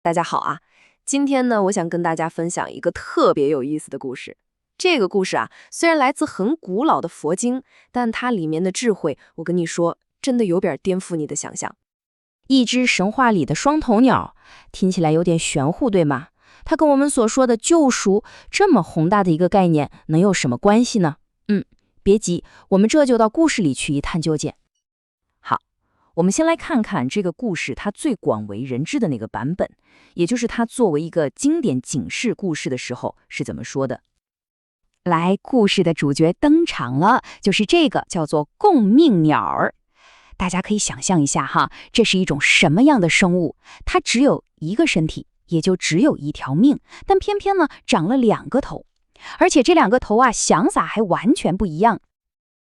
大家好啊，今天呢，我想跟大家分享一个特别有意思的故事。这个故事啊，虽然来自很古老的佛经，但它里面的智慧，我跟你说，真的有点颠覆你的想象。一只神话里的双头鸟，听起来有点玄乎，对吗？它跟我们所说的救赎这么宏大的一个概念，能有什么关系呢？别急，我们这就到故事里去一探究竟。好，我们先来看看这个故事它最广为人知的那个版本，也就是它作为一个经典警示故事的时候是怎么说的。来，故事的主角登场了，就是这个叫做共命鸟儿。大家可以想象一下哈，这是一种什么样的生物？它只有一个身体，也就只有一条命，但偏偏呢长了两个头，而且这两个头啊想法还完全不一样。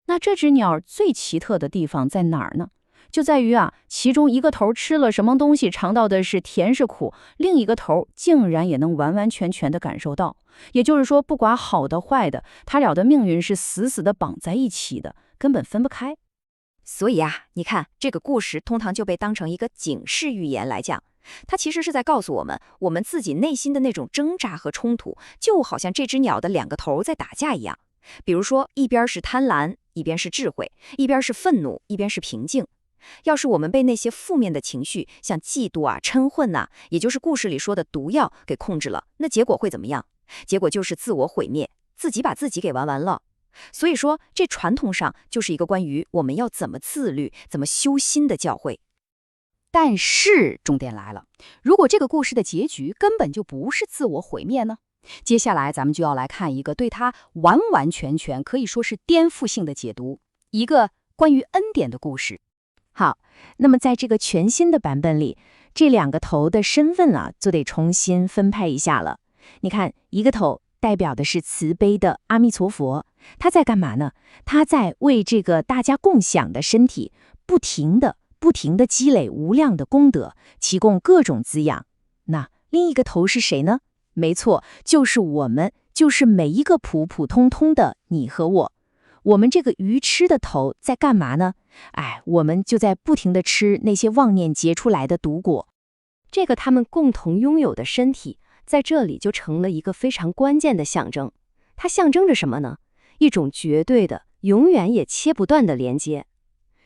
那这只鸟最奇特的地方在哪儿呢？就在于其中一个头吃了什么东西，尝到的是甜是苦，另一个头竟然也能完完全全的感受到。也就是说，不管好的坏的，它俩的命运是死死的绑在一起的，根本分不开。所以你看这个故事通常就被当成一个警示寓言来讲，它其实是在告诉我们，我们自己内心的那种挣扎和冲突，就好像这只鸟的两个头在打架一样。比如说，一边是贪婪，一边是智慧；一边是愤怒，一边是平静。要是我们被那些负面的情绪，像嫉妒嗔恨也就是故事里说的毒药给控制了，那结果会怎么样？结果就是自我毁灭，自己把自己给玩完了。所以说，这传统上就是一个关于我们要怎么自律、怎么修心的教诲。但是重点来了，如果这个故事的结局根本就不是自我毁灭呢？接下来咱们就要来看一个对它完完全全可以说是颠覆性的解读，一个关于恩典的故事。好，那么在这个全新的版本里，这两个头的身份就得重新分派一下了。你看，一个头代表的是慈悲的阿弥陀佛，他在干嘛呢？他在为这个大家共享的身体不停的积累无量的功德，提供各种滋养。那另一个头是谁呢？没错，就是我们，就是每一个普普通通的你和我。我们这个愚痴的头在干嘛呢？我们就在不停地吃那些妄念结出来的毒果。这个他们共同拥有的身体，在这里就成了一个非常关键的象征。它象征着什么呢？一种绝对的、永远也切不断的连接。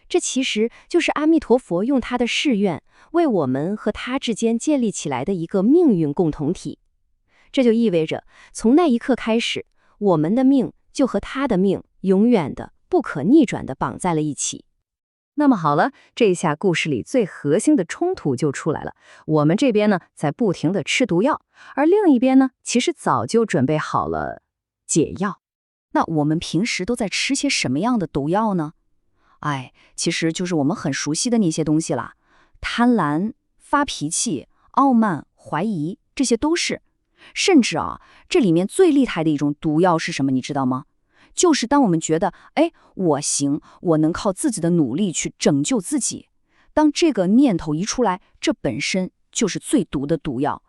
这其实就是阿弥陀佛用他的誓愿，为我们和他之间建立起来的一个命运共同体。这就意味着，从那一刻开始，我们的命就和他的命永远的、不可逆转的绑在了一起。那么好了，这下故事里最核心的冲突就出来了。我们这边呢，在不停的吃毒药，而另一边呢，其实早就准备好了解药。那我们平时都在吃些什么样的毒药呢？其实就是我们很熟悉的那些东西啦，贪婪、发脾气、傲慢、怀疑，这些都是。甚至这里面最厉害的一种毒药是什么，你知道吗？就是当我们觉得，我行，我能靠自己的努力去拯救自己，当这个念头一出来，这本身就是最毒的毒药。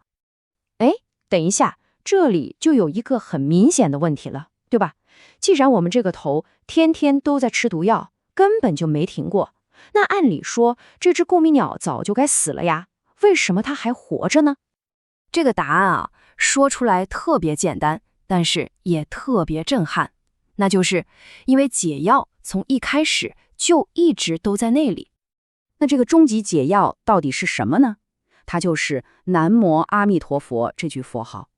等一下，这里就有一个很明显的问题了，对吧？既然我们这个头天天都在吃毒药，根本就没停过，那按理说这只共鸣鸟早就该死了呀，为什么它还活着呢？这个答案说出来特别简单，但是也特别震撼。那就是因为解药从一开始就一直都在那里。那这个终极解药到底是什么呢？它就是南无阿弥陀佛这句佛号。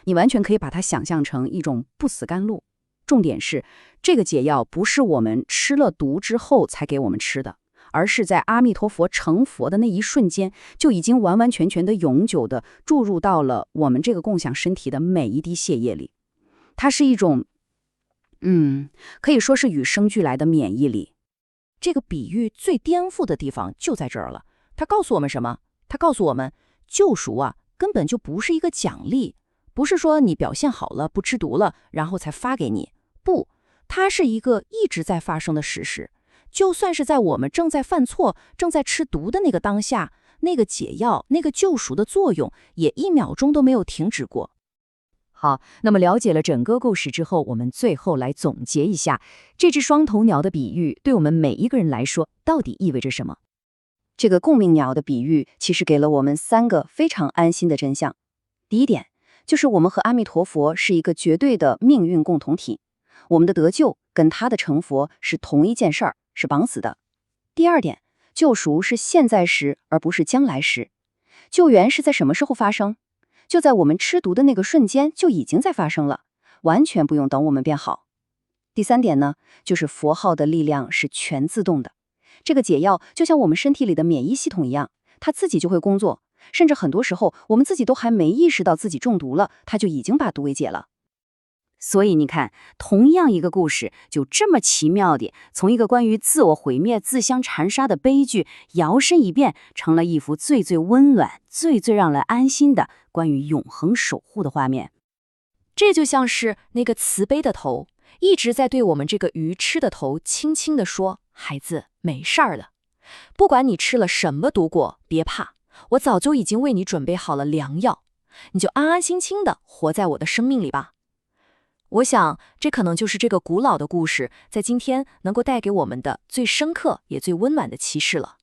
你完全可以把它想象成一种不死甘露。重点是，这个解药不是我们吃了毒之后才给我们吃的，而是在阿弥陀佛成佛的那一瞬间，就已经完完全全的永久的注入到了我们这个共享身体的每一滴血液里。它是一种可以说是与生俱来的免疫力。这个比喻最颠覆的地方就在这儿了。它告诉我们什么？它告诉我们，救赎根本就不是一个奖励，不是说你表现好了，不吃毒了，然后才发给你。不，它是一个一直在发生的事实。就算是在我们正在犯错、正在吃毒的那个当下，那个解药、那个救赎的作用，也1秒钟都没有停止过。好，那么了解了整个故事之后，我们最后来总结一下，这只双头鸟的比喻对我们每一个人来说到底意味着什么？这个共命鸟的比喻其实给了我们3个非常安心的真相。第一点，就是我们和阿弥陀佛是一个绝对的命运共同体，我们的得救跟他的成佛是同一件事儿，是绑死的。第二点，救赎是现在时而不是将来时。救援是在什么时候发生？就在我们吃毒的那个瞬间就已经在发生了，完全不用等我们变好。第三点呢，就是佛号的力量是全自动的。这个解药就像我们身体里的免疫系统一样，它自己就会工作，甚至很多时候我们自己都还没意识到自己中毒了，它就已经把毒给解了。所以你看，同样一个故事，就这么奇妙地从一个关于自我毁灭、自相残杀的悲剧，摇身一变成了一幅最最温暖、最最让人安心的关于永恒守护的画面。这就像是那个慈悲的头，一直在对我们这个愚痴的头轻轻地说：“孩子，没事儿的，不管你吃了什么毒果，别怕，我早就已经为你准备好了良药，你就安安心心的活在我的生命里吧。”我想，这可能就是这个古老的故事在今天能够带给我们的最深刻也最温暖的启示了。